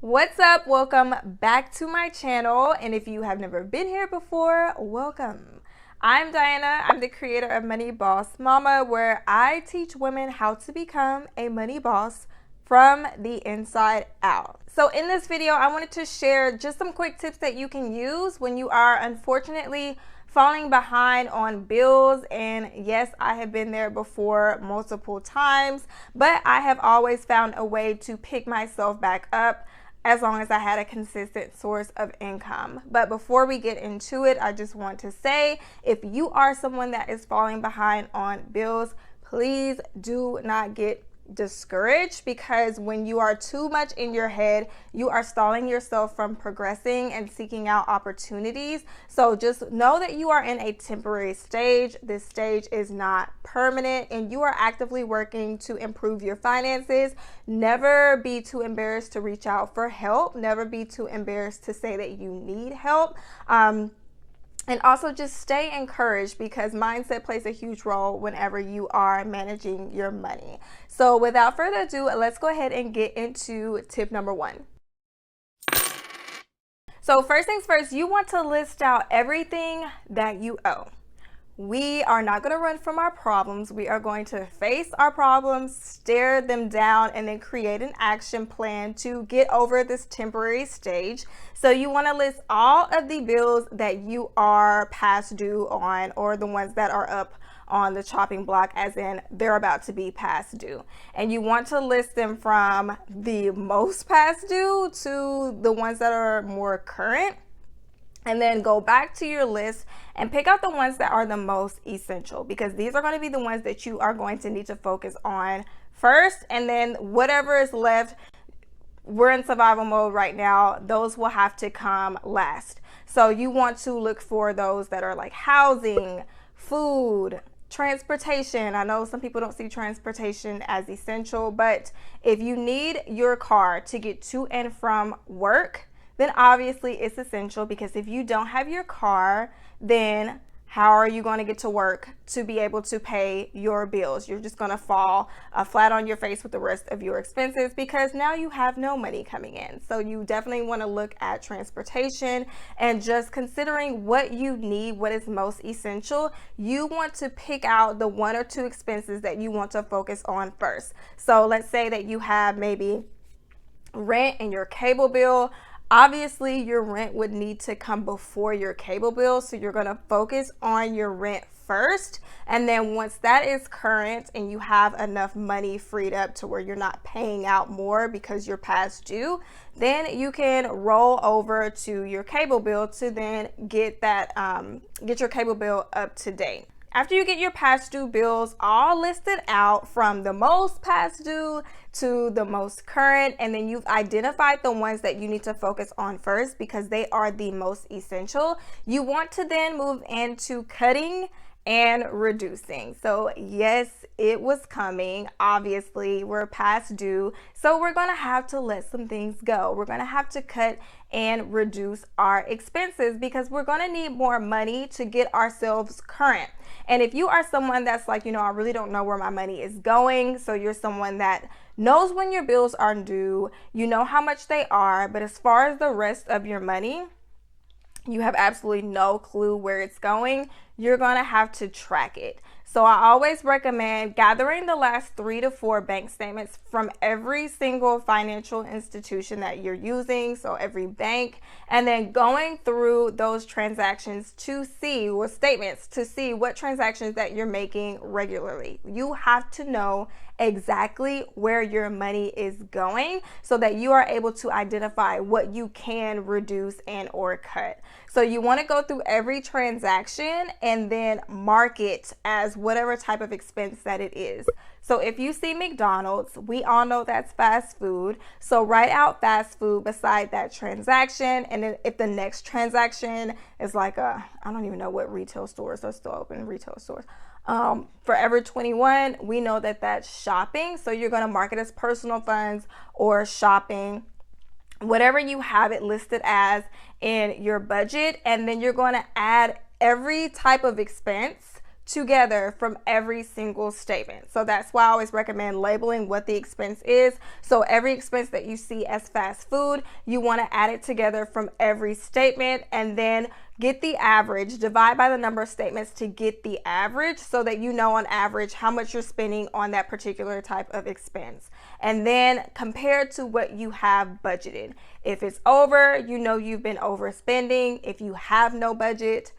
What's up? Welcome back to my channel, and if you have never been here before, welcome. I'm Diana. I'm the creator of Money Boss Mama, where I teach women how to become a money boss from the inside out. So in this video, I wanted to share just some quick tips that you can use when you are unfortunately falling behind on bills. And yes, I have been there before multiple times, but I have always found a way to pick myself back up as long as I had a consistent source of income. But before we get into it, I just want to say, if you are someone that is falling behind on bills, please do not get discouraged, because when you are too much in your head, you are stalling yourself from progressing and seeking out opportunities. So just know that you are in a temporary stage. This stage is not permanent, and you are actively working to improve your finances. Never be too embarrassed to reach out for help. Never be too embarrassed to say that you need help. And also just stay encouraged, because mindset plays a huge role whenever you are managing your money. So without further ado, let's go ahead and get into tip number one. So first things first, you want to list out everything that you owe. We are not going to run from our problems. We are going to face our problems, stare them down, and then create an action plan to get over this temporary stage. So you want to list all of the bills that you are past due on, or the ones that are up on the chopping block, as in they're about to be past due. And you want to list them from the most past due to the ones that are more current. And then go back to your list and pick out the ones that are the most essential, because these are going to be the ones that you are going to need to focus on first. And then whatever is left, we're in survival mode right now, those will have to come last. So you want to look for those that are like housing, food, transportation. I know some people don't see transportation as essential, but if you need your car to get to and from work, then obviously it's essential, because if you don't have your car, then how are you going to get to work to be able to pay your bills? You're just going to fall flat on your face with the rest of your expenses, because now you have no money coming in. So you definitely want to look at transportation, and just considering what you need, what is most essential. You want to pick out the one or two expenses that you want to focus on first. So let's say that you have maybe rent and your cable bill. Obviously, your rent would need to come before your cable bill, so you're going to focus on your rent first. And then once that is current and you have enough money freed up to where you're not paying out more because you're past due, then you can roll over to your cable bill to then get that get your cable bill up to date. After you get your past due bills all listed out from the most past due to the most current, and then you've identified the ones that you need to focus on first because they are the most essential, you want to then move into cutting and reducing. So yes, it was coming. Obviously, we're past due, so we're going to have to let some things go. We're going to have to cut and reduce our expenses, because we're going to need more money to get ourselves current. And if you are someone that's like, I really don't know where my money is going, so you're someone that knows when your bills are due, you know how much they are, but as far as the rest of your money, you have absolutely no clue where it's going, you're going to have to track it. So I always recommend gathering the last 3 to 4 bank statements from every single financial institution that you're using, so every bank, and then going through those transactions to see what statements, to see what transactions that you're making regularly. You have to know exactly where your money is going so that you are able to identify what you can reduce and or cut. So you want to go through every transaction and then mark it as whatever type of expense that it is. So if you see McDonald's, we all know that's fast food. So write out fast food beside that transaction. And then if the next transaction is like I don't even know what retail stores are still open, retail stores. Forever 21, we know that that's shopping. So you're going to mark it as personal funds or shopping, whatever you have it listed as in your budget. And then you're going to add every type of expense together from every single statement. So that's why I always recommend labeling what the expense is. So every expense that you see as fast food, you want to add it together from every statement, and then get the average, divide by the number of statements to get the average, so that you know on average how much you're spending on that particular type of expense. And then compare to what you have budgeted. If it's over, you know you've been overspending. If you have no budget,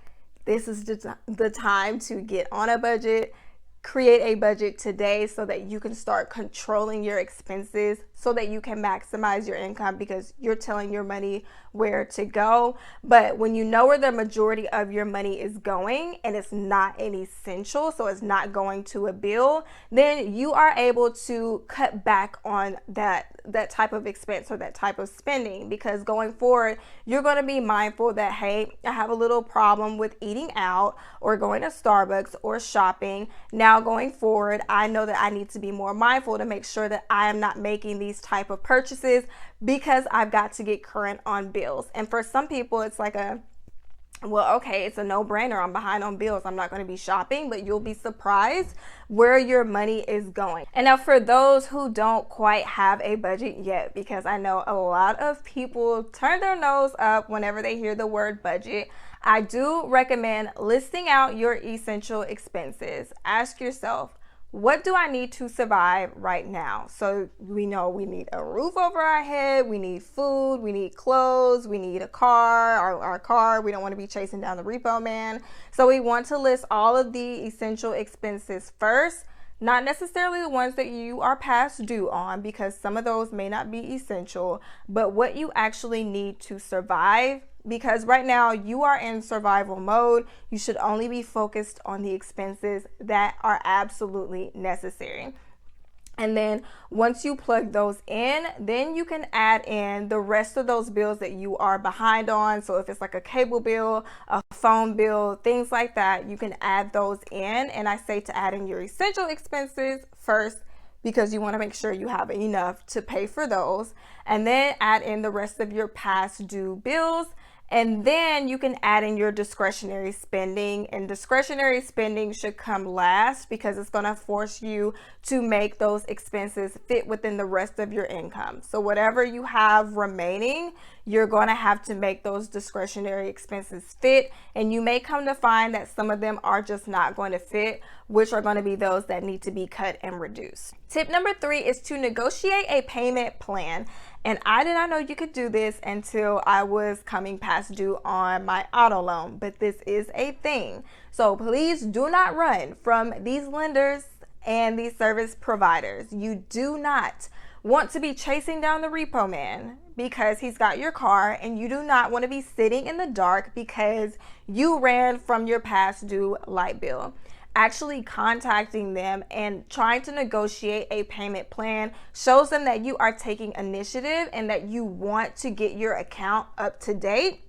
this is the time to get on a budget. Create a budget today so that you can start controlling your expenses, so that you can maximize your income, because you're telling your money where to go. But when you know where the majority of your money is going and it's not an essential, so it's not going to a bill, then you are able to cut back on that type of expense or that type of spending, because going forward, you're going to be mindful that, hey, I have a little problem with eating out or going to Starbucks or shopping. Now going forward, I know that I need to be more mindful to make sure that I am not making these type of purchases, because I've got to get current on bills. And for some people, it's like well, okay, it's a no-brainer. I'm behind on bills. I'm not going to be shopping, but you'll be surprised where your money is going. And now for those who don't quite have a budget yet, because I know a lot of people turn their nose up whenever they hear the word budget, I do recommend listing out your essential expenses. Ask yourself, what do I need to survive right now? So we know we need a roof over our head, we need food, we need clothes, we need a car, our car, we don't want to be chasing down the repo man. So we want to list all of the essential expenses first, not necessarily the ones that you are past due on, because some of those may not be essential, but what you actually need to survive. Because right now you are in survival mode. You should only be focused on the expenses that are absolutely necessary. And then once you plug those in, then you can add in the rest of those bills that you are behind on. So if it's like a cable bill, a phone bill, things like that, you can add those in. And I say to add in your essential expenses first, because you want to make sure you have enough to pay for those, and then add in the rest of your past due bills. And then you can add in your discretionary spending, and discretionary spending should come last, because it's going to force you to make those expenses fit within the rest of your income. So whatever you have remaining, you're going to have to make those discretionary expenses fit. And you may come to find that some of them are just not going to fit, which are going to be those that need to be cut and reduced. Tip number 3 is to negotiate a payment plan. And I did not know you could do this until I was coming past due on my auto loan, but this is a thing. So please do not run from these lenders and these service providers. You do not want to be chasing down the repo man because he's got your car, and you do not want to be sitting in the dark because you ran from your past due light bill. Actually contacting them and trying to negotiate a payment plan shows them that you are taking initiative and that you want to get your account up to date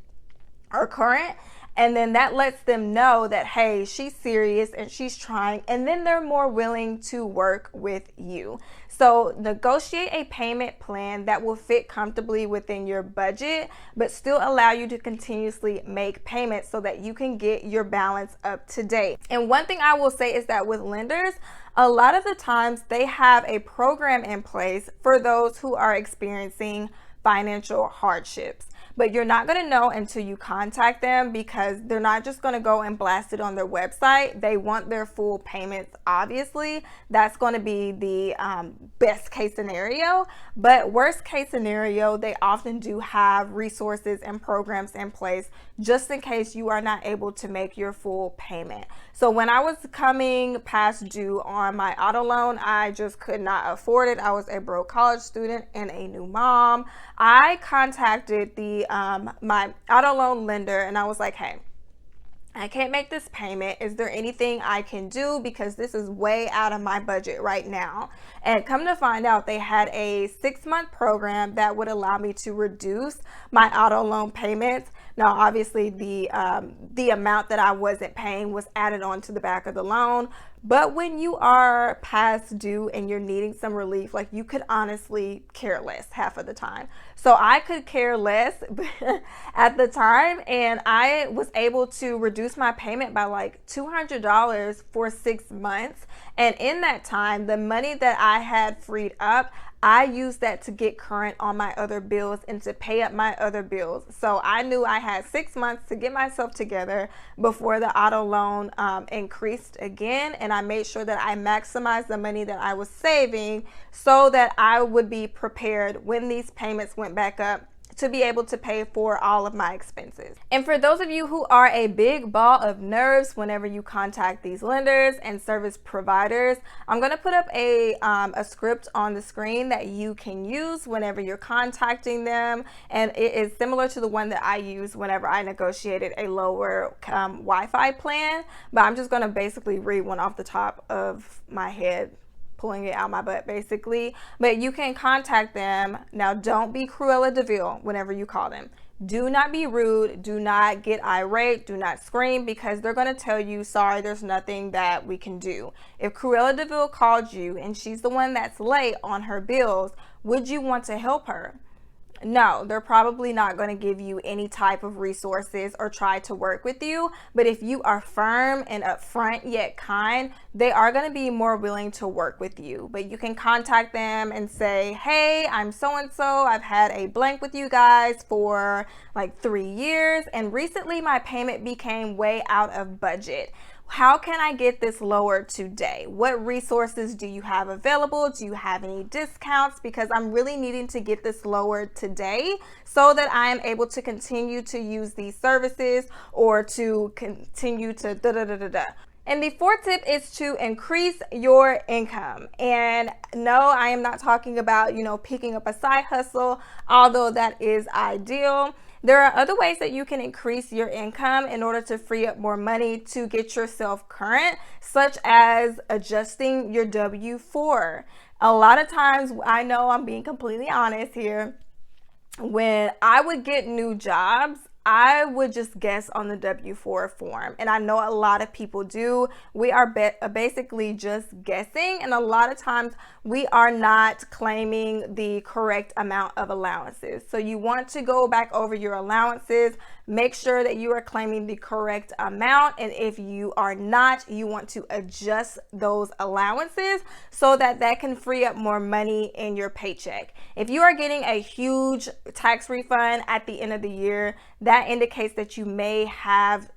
or current. And then that lets them know that, hey, she's serious and she's trying, and then they're more willing to work with you. So negotiate a payment plan that will fit comfortably within your budget, but still allow you to continuously make payments so that you can get your balance up to date. And one thing I will say is that with lenders, a lot of the times they have a program in place for those who are experiencing financial hardships. But you're not going to know until you contact them, because they're not just going to go and blast it on their website. They want their full payments, obviously. That's going to be the best case scenario. But worst case scenario, they often do have resources and programs in place just in case you are not able to make your full payment. So when I was coming past due on my auto loan, I just could not afford it. I was a broke college student and a new mom. I contacted the my auto loan lender, and I was like, hey, I can't make this payment. Is there anything I can do? Because this is way out of my budget right now. And come to find out, they had a 6-month program that would allow me to reduce my auto loan payments. Now, obviously, the amount that I wasn't paying was added on to the back of the loan, But when you are past due and you're needing some relief, like you could honestly care less half of the time. So I could care less at the time, and I was able to reduce my payment by like $200 for 6 months. And in that time, the money that I had freed up, I used that to get current on my other bills and to pay up my other bills. So I knew I had 6 months to get myself together before the auto loan increased again. And I made sure that I maximized the money that I was saving so that I would be prepared when these payments went back up to be able to pay for all of my expenses. And for those of you who are a big ball of nerves whenever you contact these lenders and service providers, I'm going to put up a script on the screen that you can use whenever you're contacting them. And it is similar to the one that I used whenever I negotiated a lower Wi-Fi plan. But I'm just going to basically read one off the top of my head, pulling it out my butt basically. But you can contact them. Now, don't be Cruella de Vil whenever you call them. Do not be rude. Do not get irate. Do not scream, because they're going to tell you, sorry, there's nothing that we can do. If Cruella de Vil called you and she's the one that's late on her bills, would you want to help her? No, they're probably not going to give you any type of resources or try to work with you. But if you are firm and upfront yet kind, they are going to be more willing to work with you. But you can contact them and say, hey, I'm so-and-so. I've had a blank with you guys for like 3 years. And recently my payment became way out of budget. How can I get this lower today? What resources do you have available? Do you have any discounts? Because I'm really needing to get this lower today so that I am able to continue to use these services or to continue to da-da-da-da-da. And the fourth tip is to increase your income. And no, I am not talking about, picking up a side hustle, although that is ideal. There are other ways that you can increase your income in order to free up more money to get yourself current, such as adjusting your W-4. A lot of times, I know I'm being completely honest here, when I would get new jobs, I would just guess on the W-4 form. And I know a lot of people do. We are basically just guessing. And a lot of times we are not claiming the correct amount of allowances. So you want to go back over your allowances, make sure that you are claiming the correct amount. And if you are not, you want to adjust those allowances so that that can free up more money in your paycheck. If you are getting a huge tax refund at the end of the year, that indicates that you may have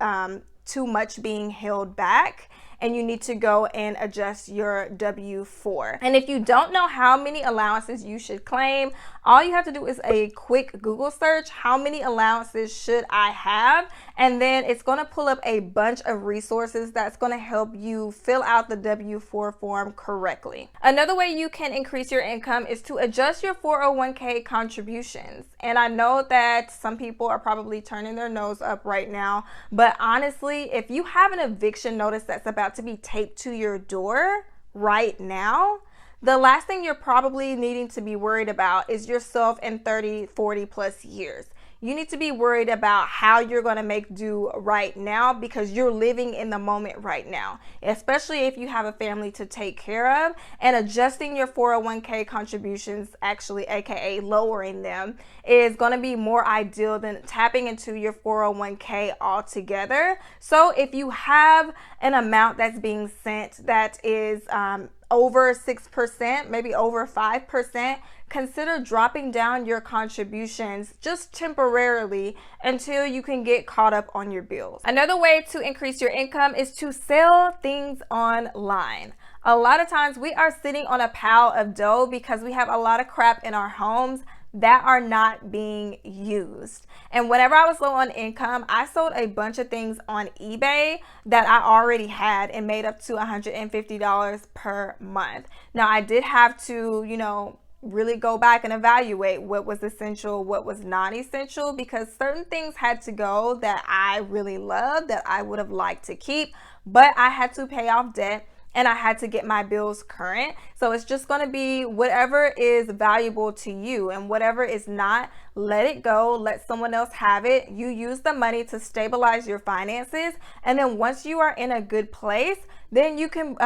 too much being held back, and you need to go and adjust your W-4. And if you don't know how many allowances you should claim, all you have to do is a quick Google search, how many allowances should I have? And then it's going to pull up a bunch of resources that's going to help you fill out the W-4 form correctly. Another way you can increase your income is to adjust your 401k contributions. And I know that some people are probably turning their nose up right now, but honestly, if you have an eviction notice that's about to be taped to your door right now, the last thing you're probably needing to be worried about is yourself in 30, 40 plus years. You need to be worried about how you're going to make do right now, because you're living in the moment right now, especially if you have a family to take care of. And adjusting your 401k contributions, actually aka lowering them, is going to be more ideal than tapping into your 401k altogether. So if you have an amount that's being sent that is over 6%, maybe over 5%, consider dropping down your contributions just temporarily until you can get caught up on your bills. Another way to increase your income is to sell things online. A lot of times we are sitting on a pile of dough because we have a lot of crap in our homes that are not being used. And whenever I was low on income, I sold a bunch of things on eBay that I already had and made up to $150 per month. Now, I did have to, really go back and evaluate what was essential, what was non-essential, because certain things had to go that I really loved, that I would have liked to keep, but I had to pay off debt. and I had to get my bills current. So it's just going to be whatever is valuable to you, and whatever is not, let it go. Let someone else have it. You use the money to stabilize your finances. And then once you are in a good place, then you can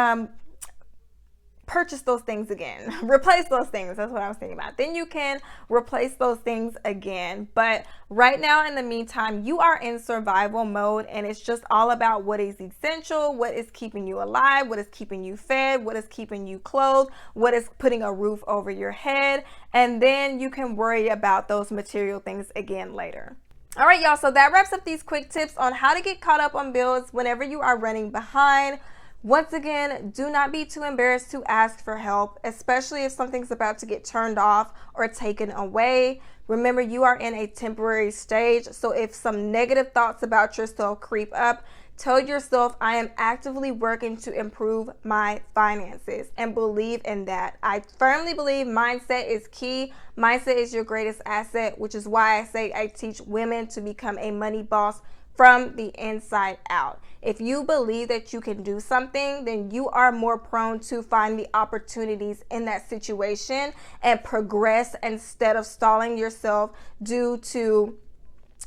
purchase those things again, replace those things. That's what I was thinking about. Then you can replace those things again. But right now, in the meantime, you are in survival mode, and it's just all about what is essential, what is keeping you alive, what is keeping you fed, what is keeping you clothed, what is putting a roof over your head. And then you can worry about those material things again later. All right, y'all. So that wraps up these quick tips on how to get caught up on bills whenever you are running behind. Once again, do not be too embarrassed to ask for help, especially if something's about to get turned off or taken away. Remember, you are in a temporary stage, so if some negative thoughts about yourself creep up, tell yourself, I am actively working to improve my finances, and believe in that. I firmly believe mindset is key. Mindset is your greatest asset, which is why I say I teach women to become a money boss from the inside out. If you believe that you can do something, then you are more prone to find the opportunities in that situation and progress instead of stalling yourself due to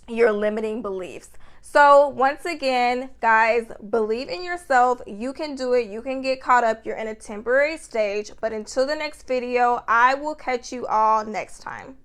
your limiting beliefs. So once again, guys, believe in yourself. You can do it. You can get caught up. You're in a temporary stage. But until the next video, I will catch you all next time.